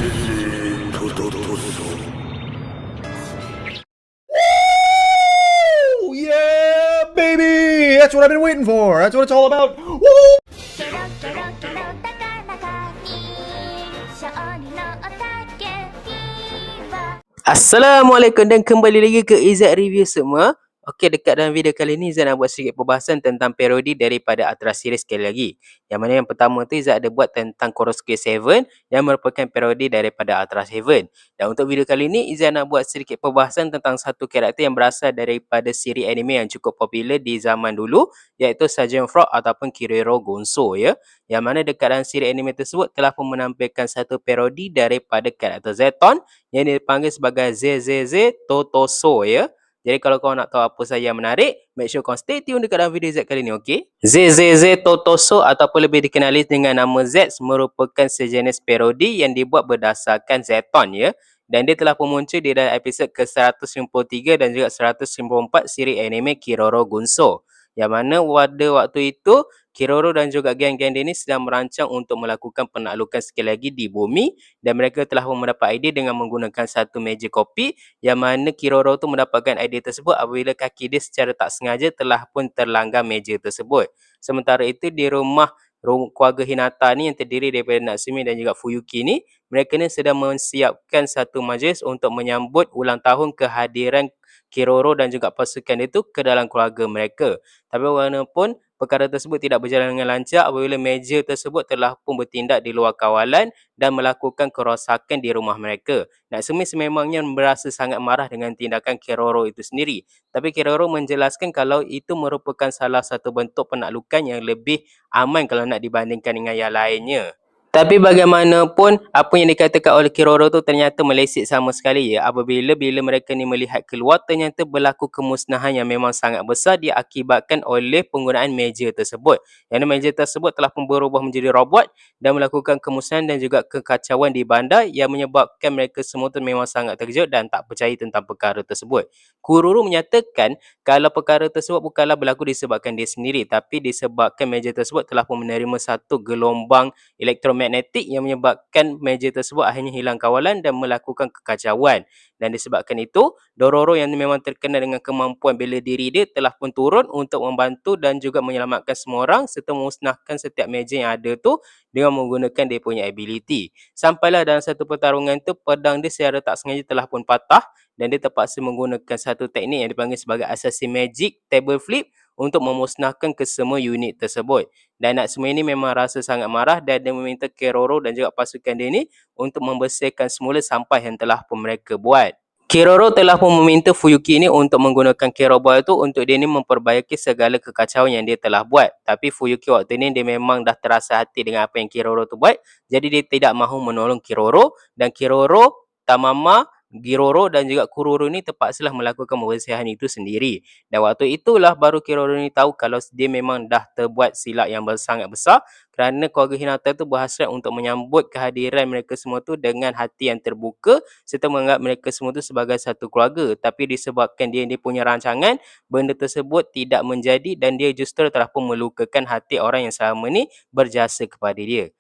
Woo! Yeah, baby! That's what I've been waiting for. That's what it's all about. Woo! Assalamualaikum dan kembali lagi ke Izzat Review semua. Okey, dekat dalam video kali ni Izzat nak buat sedikit perbahasan tentang parodi daripada Atras series sekali lagi. Yang mana yang pertama tu Izzat ada buat tentang Kurosuke 7 yang merupakan parodi daripada Atras 7. Dan untuk video kali ni Izzat nak buat sedikit perbahasan tentang satu karakter yang berasal daripada siri anime yang cukup popular di zaman dulu, iaitu Sergeant Frog ataupun Kiroro Gonso ya. Yang mana dekat dalam siri anime tersebut telah pun menampilkan satu parodi daripada karakter Zeton yang dipanggil sebagai ZZZ Totoso ya. Jadi kalau kau nak tahu apa saja yang menarik, make sure kau stay tune dekat dalam video Z kali ni, okey? ZZZ Totoso ataupun lebih dikenali dengan nama Z merupakan sejenis parodi yang dibuat berdasarkan Zeton ya. Dan dia telah pun muncul di dalam episod ke-153 dan juga 154 siri anime Kiroro Gunso. Yang mana pada waktu itu Kiroro dan juga geng-geng dia ni sedang merancang untuk melakukan penaklukan sekali lagi di bumi, dan mereka telah pun mendapat idea dengan menggunakan satu meja kopi, yang mana Kiroro tu mendapatkan idea tersebut apabila kaki dia secara tak sengaja telah pun terlanggar meja tersebut. Sementara itu di rumah keluarga Hinata ni yang terdiri daripada Natsumi dan juga Fuyuki ni, mereka ni sedang menyiapkan satu majlis untuk menyambut ulang tahun kehadiran Kiroro dan juga pasukan itu ke dalam keluarga mereka. Tapi walaupun perkara tersebut tidak berjalan dengan lancar apabila meja tersebut telah pun bertindak di luar kawalan dan melakukan kerosakan di rumah mereka. Natsumi sememangnya berasa sangat marah dengan tindakan Kiroro itu sendiri. Tapi Kiroro menjelaskan kalau itu merupakan salah satu bentuk penaklukan yang lebih aman kalau nak dibandingkan dengan yang lainnya. Tapi bagaimanapun apa yang dikatakan oleh Kiroro tu ternyata meleset sama sekali ya, apabila mereka ni melihat keluar ternyata berlaku kemusnahan yang memang sangat besar diakibatkan oleh penggunaan meja tersebut. Yang meja tersebut telah pun berubah menjadi robot dan melakukan kemusnahan dan juga kekacauan di bandar yang menyebabkan mereka semua tu memang sangat terkejut dan tak percaya tentang perkara tersebut. Kururu menyatakan kalau perkara tersebut bukanlah berlaku disebabkan dia sendiri, tapi disebabkan meja tersebut telah pun menerima satu gelombang elektromagnetik yang menyebabkan meja tersebut akhirnya hilang kawalan dan melakukan kekacauan. Dan disebabkan itu, Dororo yang memang terkenal dengan kemampuan bela diri dia telah pun turun untuk membantu dan juga menyelamatkan semua orang serta memusnahkan setiap meja yang ada tu dengan menggunakan dia punya ability. Sampailah dalam satu pertarungan tu, pedang dia secara tak sengaja telah pun patah dan dia terpaksa menggunakan satu teknik yang dipanggil sebagai Assassin Magic Table Flip untuk memusnahkan kesemua unit tersebut. Dan Natsumi ini memang rasa sangat marah dan dia meminta Kiroro dan juga pasukan dia ni untuk membersihkan semula sampah yang telah pun mereka buat. Kiroro telah pun meminta Fuyuki ini untuk menggunakan Kerobal itu untuk dia ni memperbaiki segala kekacauan yang dia telah buat. Tapi Fuyuki waktu ni dia memang dah terasa hati dengan apa yang Kiroro tu buat. Jadi dia tidak mahu menolong Kiroro, dan Kiroro, Tamama, Giroro dan juga Kururu ni terpaksalah melakukan pembersihan itu sendiri. Dan waktu itulah baru Kiroro ni tahu kalau dia memang dah terbuat silap yang sangat besar, kerana keluarga Hinata tu berhasrat untuk menyambut kehadiran mereka semua tu dengan hati yang terbuka serta menganggap mereka semua tu sebagai satu keluarga. Tapi disebabkan dia punya rancangan, benda tersebut tidak menjadi dan dia justru telah pun melukakan hati orang yang selama ni berjasa kepada dia.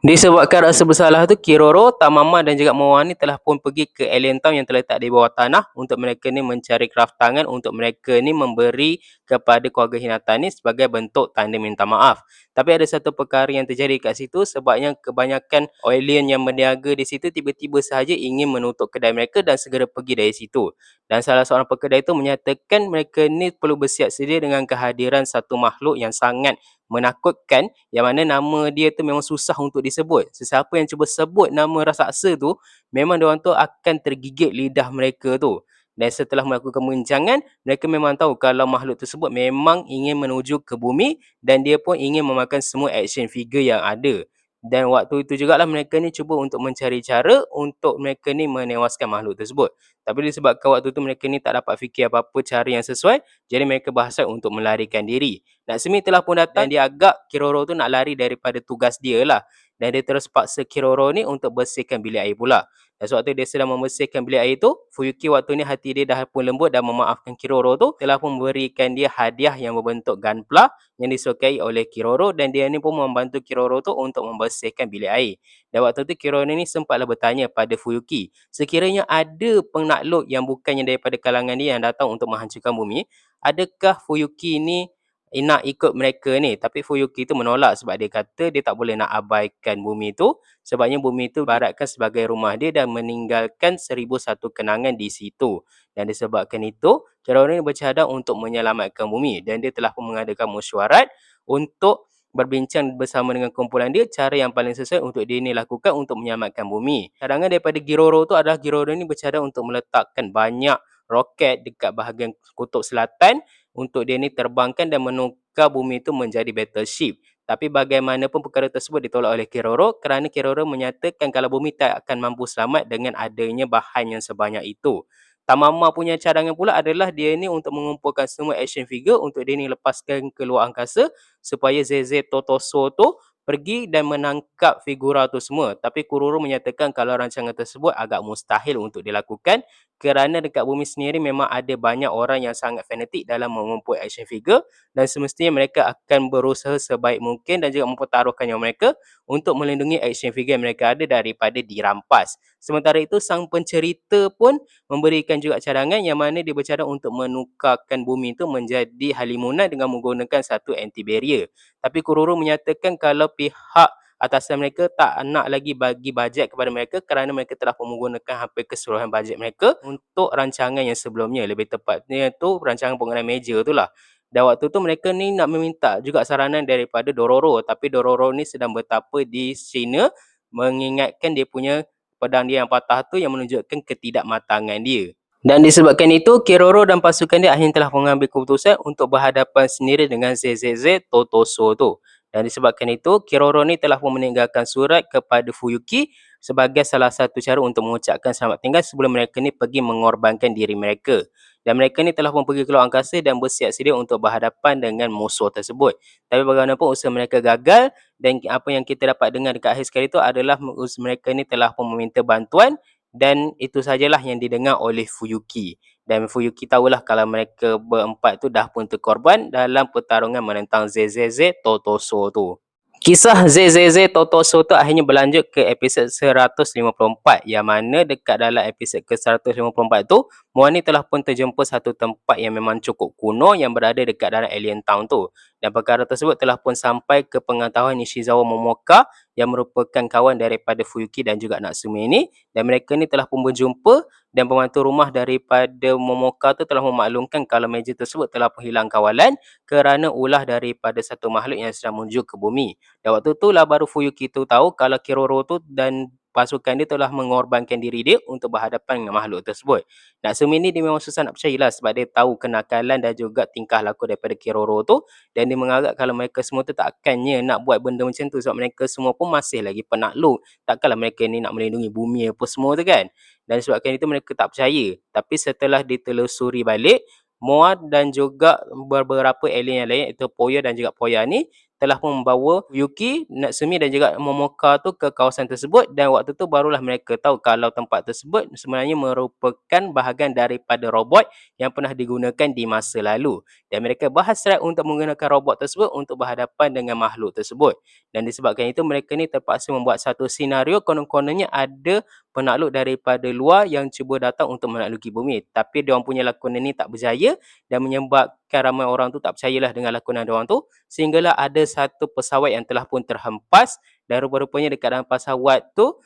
Disebabkan rasa bersalah tu, Kiroro, Tamama dan juga Moani telah pun pergi ke Alien Town yang terletak di bawah tanah untuk mereka ni mencari kraftangan untuk mereka ni memberi kepada keluarga Hinata ni sebagai bentuk tanda minta maaf. Tapi ada satu perkara yang terjadi kat situ, sebabnya kebanyakan alien yang berniaga di situ tiba-tiba sahaja ingin menutup kedai mereka dan segera pergi dari situ. Dan salah seorang pekedai itu menyatakan mereka ni perlu bersiap sedia dengan kehadiran satu makhluk yang sangat menakutkan, yang mana nama dia tu memang susah untuk disebut. Sesiapa yang cuba sebut nama raksasa tu, memang diorang tu akan tergigit lidah mereka tu. Dan setelah melakukan perbincangan, mereka memang tahu kalau makhluk tersebut memang ingin menuju ke bumi dan dia pun ingin memakan semua action figure yang ada. Dan waktu itu jugalah mereka ni cuba untuk mencari cara untuk mereka ni menewaskan makhluk tersebut. Tapi disebabkan waktu tu mereka ni tak dapat fikir apa-apa cara yang sesuai, jadi mereka berhasrat untuk melarikan diri. Natsumi telah pun datang dan dia agak Kiroro tu nak lari daripada tugas dia lah. dan dia terus paksa Kiroro ni untuk bersihkan bilik air pula. Dan sewaktu dia sedang membersihkan bilik air tu, Fuyuki waktu ni hati dia dah pun lembut dan memaafkan Kiroro tu, telah pun memberikan dia hadiah yang berbentuk gunpla yang disukai oleh Kiroro, dan dia ni pun membantu Kiroro tu untuk membersihkan bilik air. Dan waktu tu Kiroro ni sempatlah bertanya pada Fuyuki, sekiranya ada penakluk yang bukannya daripada kalangan dia yang datang untuk menghancurkan bumi, adakah Fuyuki ni nak ikut mereka ni? Tapi Fuyuki tu menolak sebab dia kata dia tak boleh nak abaikan bumi tu, sebabnya bumi tu ibaratkan sebagai rumah dia dan meninggalkan 1001 kenangan di situ. Dan disebabkan itu, Kiroro ni bercadang untuk menyelamatkan bumi, dan dia telah pun mengadakan mesyuarat untuk berbincang bersama dengan kumpulan dia cara yang paling sesuai untuk dia ni lakukan untuk menyelamatkan bumi. Cadangan daripada Kiroro tu adalah Kiroro ni bercadang untuk meletakkan banyak roket dekat bahagian kutub selatan untuk dia ni terbangkan dan menukar bumi itu menjadi battleship. Tapi bagaimanapun perkara tersebut ditolak oleh Kiroro kerana Kiroro menyatakan kalau bumi tak akan mampu selamat dengan adanya bahan yang sebanyak itu. Tamama punya cadangan pula adalah dia ni untuk mengumpulkan semua action figure untuk dia ni lepaskan ke luar angkasa supaya Zeze Totoso tu pergi dan menangkap figura tu semua. Tapi Kururu menyatakan kalau rancangan tersebut agak mustahil untuk dilakukan kerana dekat bumi sendiri memang ada banyak orang yang sangat fanatik dalam mengumpul action figure dan semestinya mereka akan berusaha sebaik mungkin dan juga mempertaruhkan nyawa mereka untuk melindungi action figure yang mereka ada daripada dirampas. Sementara itu sang pencerita pun memberikan juga cadangan yang mana dia bercadang untuk menukarkan bumi itu menjadi halimunan dengan menggunakan satu anti-barrier. Tapi Kururu menyatakan kalau pihak atasan mereka tak nak lagi bagi bajet kepada mereka kerana mereka telah menggunakan hampir keseluruhan bajet mereka untuk rancangan yang sebelumnya. Lebih tepatnya tu rancangan penggunaan meja tu lah. Dan waktu tu mereka ni nak meminta juga saranan daripada Dororo. Tapi Dororo ni sedang bertapa di China mengingatkan dia punya pedang dia yang patah tu yang menunjukkan ketidakmatangan dia. Dan disebabkan itu, Kiroro dan pasukan dia akhirnya telah mengambil keputusan untuk berhadapan sendiri dengan ZZZ Totoso tu. Dan disebabkan itu, Kiroro ni telah pun meninggalkan surat kepada Fuyuki sebagai salah satu cara untuk mengucapkan selamat tinggal sebelum mereka ni pergi mengorbankan diri mereka. Dan mereka ni telah pun pergi keluar angkasa dan bersiap sedia untuk berhadapan dengan musuh tersebut. Tapi bagaimanapun usaha mereka gagal dan apa yang kita dapat dengar dekat akhir sekali itu adalah mereka ni telah pun meminta bantuan dan itu sajalah yang didengar oleh Fuyuki. Dan Fuyuki tahulah kalau mereka berempat tu dah pun terkorban dalam pertarungan menentang ZZZ Totoso tu. Kisah ZZZ Totoso tu akhirnya berlanjut ke episod 154 yang mana dekat dalam episod ke 154 tu Moa ni telah pun terjemput satu tempat yang memang cukup kuno yang berada dekat dalam Alien Town tu. Dan perkara tersebut telah pun sampai ke pengetahuan Nishizawa Momoka yang merupakan kawan daripada Fuyuki dan juga Natsume ni. Dan mereka ni telah pun berjumpa dan pembantu rumah daripada Momoka tu telah memaklumkan kalau meja tersebut telah pun hilang kawalan kerana ulah daripada satu makhluk yang sedang menuju ke bumi. Dan waktu tu lah baru Fuyuki tu tahu kalau Kiroro tu dan pasukan dia telah mengorbankan diri dia untuk berhadapan dengan makhluk tersebut. Natsume ni dia memang susah nak percayalah sebab dia tahu kenakalan dan juga tingkah laku daripada Kiroro tu dan dia menganggap kalau mereka semua tu takkannya nak buat benda macam tu sebab mereka semua pun masih lagi penakluk. Takkanlah mereka ni nak melindungi bumi apa semua tu kan. Dan sebabkan itu mereka tak percaya. Tapi setelah ditelusuri balik, Moa dan juga beberapa alien yang lain iaitu Poya dan juga Poya ni telah pun membawa Yuki, Natsumi dan juga Momoka tu ke kawasan tersebut dan waktu tu barulah mereka tahu kalau tempat tersebut sebenarnya merupakan bahagian daripada robot yang pernah digunakan di masa lalu. Dan mereka berhasrat untuk menggunakan robot tersebut untuk berhadapan dengan makhluk tersebut. Dan disebabkan itu mereka ni terpaksa membuat satu senario konon-kononnya ada penakluk daripada luar yang cuba datang untuk menakluki bumi. Tapi diorang punya lakonan ni tak berjaya dan menyebabkan ramai orang tu tak percayalah dengan lakonan diorang tu sehinggalah ada satu pesawat yang telah pun terhempas dan rupa-rupanya dekat dalam pesawat tu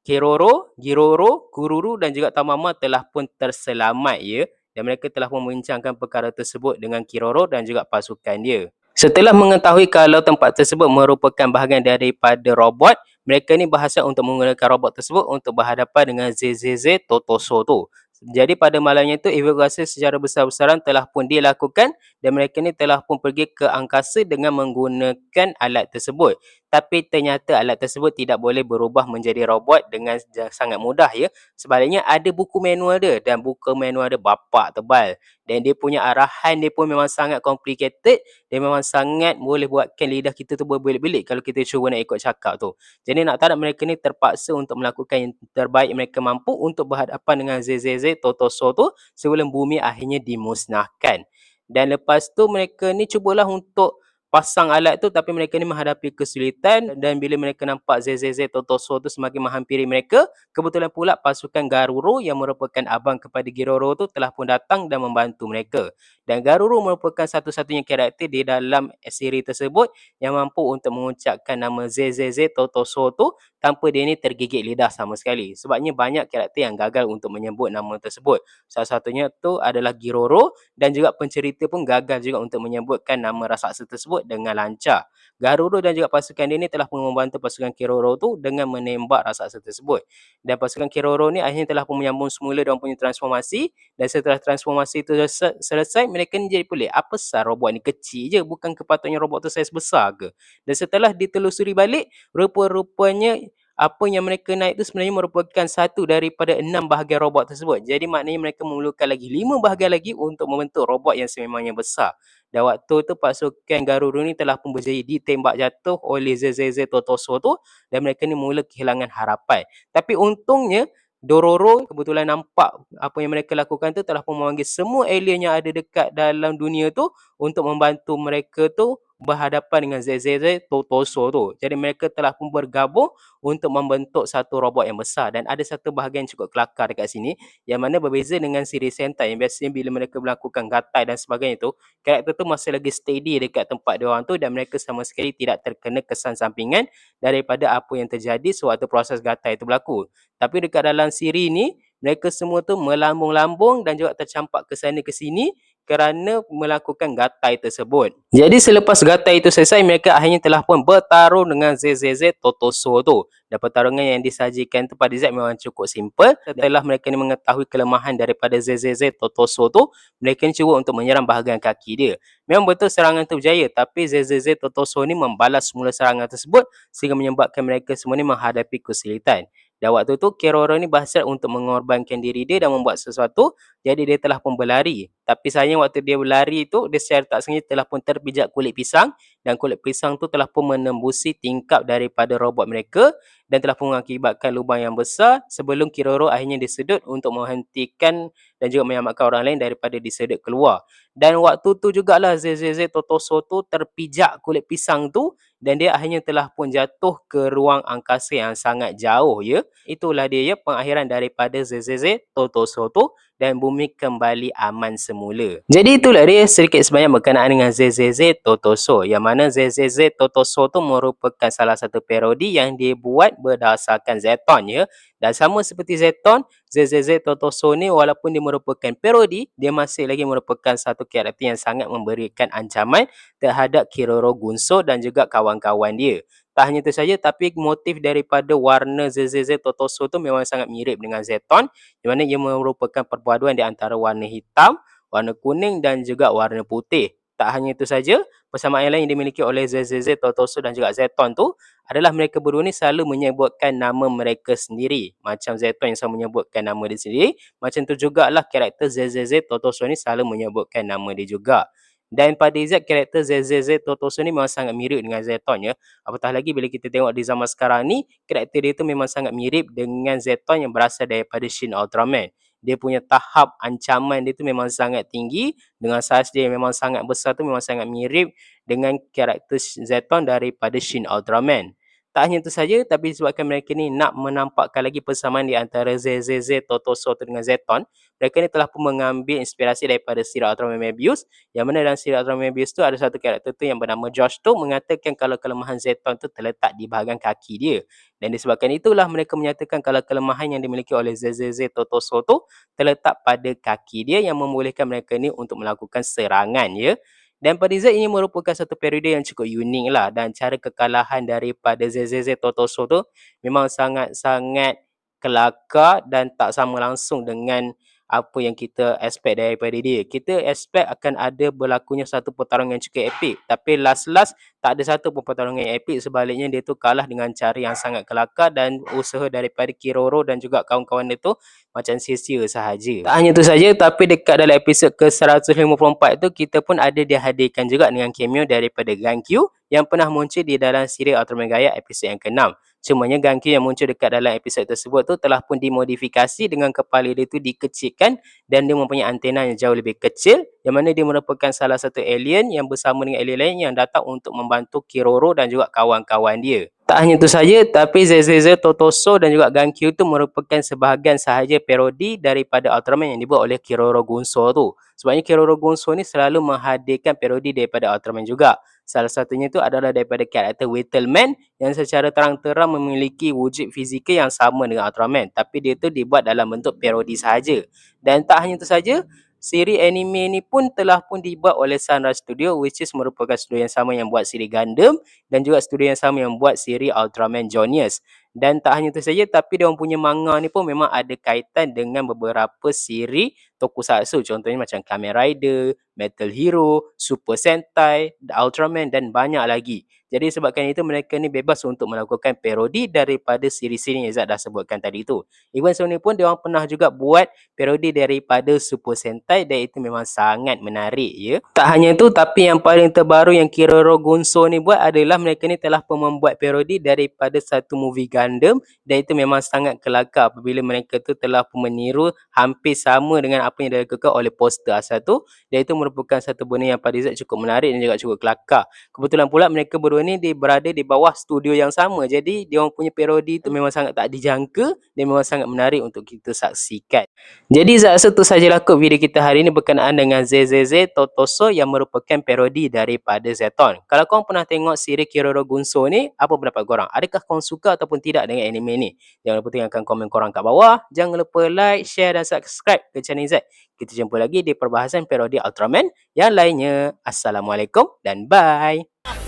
Kiroro, Giroro, Kururu dan juga Tamama telah pun terselamat ya dan mereka telah pun membincangkan perkara tersebut dengan Kiroro dan juga pasukan dia. Setelah mengetahui kalau tempat tersebut merupakan bahagian daripada robot, mereka ni berhasrat untuk menggunakan robot tersebut untuk berhadapan dengan ZZZ Totoso tu. Jadi pada malamnya itu evakuasi secara besar-besaran telah pun dilakukan dan mereka ni telah pun pergi ke angkasa dengan menggunakan alat tersebut. tapi ternyata alat tersebut tidak boleh berubah menjadi robot dengan sangat mudah ya. Sebaliknya ada buku manual dia, dan buku manual dia bapak tebal, dan dia punya arahan dia pun memang sangat complicated. Dia memang sangat boleh buatkan lidah kita tu berbelit-belit kalau kita cuba nak ikut cakap tu. Jadi nak tak nak mereka ni terpaksa untuk melakukan yang terbaik mereka mampu untuk berhadapan dengan ZZZ Totoso tu sebelum bumi akhirnya dimusnahkan. Dan lepas tu mereka ni cubalah untuk pasang alat tu, tapi mereka ni menghadapi kesulitan, dan bila mereka nampak ZZZ Totoso tu semakin menghampiri mereka, kebetulan pula pasukan Garuru yang merupakan abang kepada Giroro tu telah pun datang dan membantu mereka. Dan Garuru merupakan satu-satunya karakter di dalam siri tersebut yang mampu untuk mengucapkan nama ZZZ Totoso tu tanpa dia ni tergigit lidah sama sekali. Sebabnya banyak karakter yang gagal untuk menyebut nama tersebut. Salah satunya tu adalah Giroro, dan juga pencerita pun gagal juga untuk menyebutkan nama raksasa tersebut dengan lancar. Garuru dan juga pasukan dia ni telah pun membantu pasukan Kiroro tu dengan menembak raksasa tersebut. Dan pasukan Kiroro ni akhirnya telah pun menyambung semula diorang punya transformasi, dan setelah transformasi tu selesai, mereka ni jadi pelik. Apa sah robot ni kecil je, bukan kepatutnya robot tu saiz besar ke? Dan setelah ditelusuri balik, rupa-rupanya apa yang mereka naik tu sebenarnya merupakan satu daripada 6 bahagian robot tersebut. Jadi maknanya mereka memerlukan lagi 5 bahagian lagi untuk membentuk robot yang sememangnya besar. Dan waktu tu pasukan Garuru ni telah pun berjaya ditembak jatuh oleh ZZZ Totoso tu, dan mereka ni mula kehilangan harapan. Tapi untungnya Dororo kebetulan nampak apa yang mereka lakukan tu, telah pun memanggil semua alien yang ada dekat dalam dunia tu untuk membantu mereka tu berhadapan dengan ZZZ Totoso tu. Jadi mereka telah pun bergabung untuk membentuk satu robot yang besar. Dan ada satu bahagian cukup kelakar dekat sini, yang mana berbeza dengan siri Sentai yang biasanya bila mereka melakukan gatai dan sebagainya tu, karakter tu masih lagi steady dekat tempat dia orang tu, dan mereka sama sekali tidak terkena kesan sampingan daripada apa yang terjadi sewaktu proses gatai itu berlaku. Tapi dekat dalam siri ni, mereka semua tu melambung-lambung dan juga tercampak ke sana ke sini kerana melakukan gatai tersebut. Jadi selepas gatai itu selesai, mereka akhirnya telah pun bertarung dengan ZZZ Totoso tu. Dan pertarungan yang disajikan tu pada Z memang cukup simple. Setelah mereka ni mengetahui kelemahan daripada ZZZ Totoso tu, mereka ni cuba untuk menyerang bahagian kaki dia. Memang betul serangan tu berjaya, tapi ZZZ Totoso ni membalas semula serangan tersebut sehingga menyebabkan mereka semua ni menghadapi kesulitan. Dan waktu tu Kiroro ni berhasrat untuk mengorbankan diri dia dan membuat sesuatu, jadi dia telah pun berlari. Tapi sayang waktu dia berlari tu, dia secara tak sengaja telah pun terpijak kulit pisang, dan kulit pisang tu telah pun menembusi tingkap daripada robot mereka dan telah pun mengakibatkan lubang yang besar sebelum Kiroro akhirnya disedut untuk menghentikan dan juga menyelamatkan orang lain daripada disedut keluar. Dan waktu tu jugalah ZZZ Totoso tu terpijak kulit pisang tu, dan dia akhirnya telah pun jatuh ke ruang angkasa yang sangat jauh ya. Itulah dia ya pengakhiran daripada ZZZ Totoso tu, dan bumi kembali aman semula. Jadi itulah dia sedikit sebanyak berkenaan dengan ZZZ Totoso, yang mana ZZZ Totoso tu merupakan salah satu parodi yang dibuat berdasarkan Zeton ya. Dan sama seperti Zeton, ZZZ Totoso ni walaupun dia merupakan parodi, dia masih lagi merupakan satu karakter yang sangat memberikan ancaman terhadap Kiroro Gunso dan juga kawan-kawan dia. Tak hanya itu saja, tapi motif daripada warna ZZZ Totoso tu memang sangat mirip dengan Zeton, di mana ia merupakan perpaduan di antara warna hitam, warna kuning dan juga warna putih. Tak hanya itu saja, persamaan yang lain yang dimiliki oleh ZZZ Totoso dan juga Zeton tu adalah mereka berdua ni selalu menyebutkan nama mereka sendiri. Macam Zeton yang selalu menyebutkan nama dia sendiri, macam tu jugalah karakter ZZZ Totoso ni selalu menyebutkan nama dia juga. Dan pada Z, karakter ZZZ Totoso ni memang sangat mirip dengan Zeton ya. Apatah lagi bila kita tengok di zaman sekarang ni, karakter dia tu memang sangat mirip dengan Zeton yang berasal daripada Shin Ultraman. Dia punya tahap ancaman dia tu memang sangat tinggi, dengan saiz dia yang memang sangat besar tu memang sangat mirip dengan karakter Zeton daripada Shin Ultraman. Tak hanya itu saja, tapi disebabkan mereka ni nak menampakkan lagi persamaan di antara ZZZ Totoso dengan Zeton, mereka ni telah pun mengambil inspirasi daripada siri Ultraman Mebius, yang mana dalam siri Ultraman Mebius tu ada satu karakter tu yang bernama Josh tu mengatakan kalau kelemahan Zeton tu terletak di bahagian kaki dia. Dan disebabkan itulah mereka menyatakan kalau kelemahan yang dimiliki oleh ZZZ Totoso tu terletak pada kaki dia yang membolehkan mereka ni untuk melakukan serangan ya. Dan pada Z ini merupakan satu periode yang cukup unik lah, dan cara kekalahan daripada ZZZ Totoso tu memang sangat-sangat kelakar dan tak sama langsung dengan apa yang kita expect daripada dia. Kita expect akan ada berlakunya satu pertarungan yang cukup epik. Tapi last-last tak ada satu pun pertarungan yang epik. Sebaliknya dia tu kalah dengan cara yang sangat kelakar dan usaha daripada Kiroro dan juga kawan-kawan dia tu macam sia-sia sahaja. Tak hanya tu saja, tapi dekat dalam episod ke-154 tu kita pun ada dihadirkan juga dengan cameo daripada Gankyu yang pernah muncul di dalam serial Ultraman Gaia episod yang ke-6. Cumanya Gankyu yang muncul dekat dalam episod tersebut tu telah pun dimodifikasi dengan kepala dia tu dikecilkan dan dia mempunyai antena yang jauh lebih kecil yang mana dia merupakan salah satu alien yang bersama dengan alien lain yang datang untuk membantu Kiroro dan juga kawan-kawan dia. Tak hanya itu saja, tapi ZZZ, Totoso dan juga Gankyu tu merupakan sebahagian sahaja parodi daripada Ultraman yang dibuat oleh Kiroro Gunso tu. Sebabnya Kiroro Gunso ni selalu menghadirkan parodi daripada Ultraman juga. Salah satunya tu adalah daripada karakter Whittleman yang secara terang-terang memiliki wujud fizikal yang sama dengan Ultraman. Tapi dia tu dibuat dalam bentuk parodi sahaja. Dan tak hanya itu saja, siri anime ni pun telah pun dibuat oleh Sunrise Studio, which is merupakan studio yang sama yang buat siri Gundam dan juga studio yang sama yang buat siri Ultraman Juniors. Dan tak hanya itu saja, tapi dia orang punya manga ni pun memang ada kaitan dengan beberapa siri tokusatsu. Contohnya macam Kamen Rider, Metal Hero, Super Sentai, Ultraman dan banyak lagi. Jadi sebabkan itu mereka ni bebas untuk melakukan parodi daripada siri-siri yang Izzat dah sebutkan tadi tu. Even sebelum ni pun dia orang pernah juga buat parodi daripada Super Sentai dan itu memang sangat menarik ya. Tak hanya itu, tapi yang paling terbaru yang Kiroro Gunso ni buat adalah mereka ni telah pun membuat parodi daripada satu movie Gundam dan itu memang sangat kelakar apabila mereka tu telah pun meniru hampir sama dengan apa yang dilakukan oleh poster asal tu dan itu merupakan satu benda yang pada Izzat cukup menarik dan juga cukup kelakar. Kebetulan pula mereka berdua ni berada di bawah studio yang sama. Jadi dia orang punya parodi tu memang sangat tak dijangka dan memang sangat menarik untuk kita saksikan. Jadi Izzat rasa tu sajalah kot video kita hari ini berkenaan dengan ZZZ Totoso yang merupakan parodi daripada Zeton. Kalau korang pernah tengok siri Kiroro Gunso ni, apa pendapat korang? Adakah korang suka ataupun tidak dengan anime ni? Jangan lupa tinggalkan komen korang kat bawah. Jangan lupa like, share dan subscribe ke channel Izzat. Kita jumpa lagi di perbahasan parodi Ultraman yang lainnya. Assalamualaikum dan bye.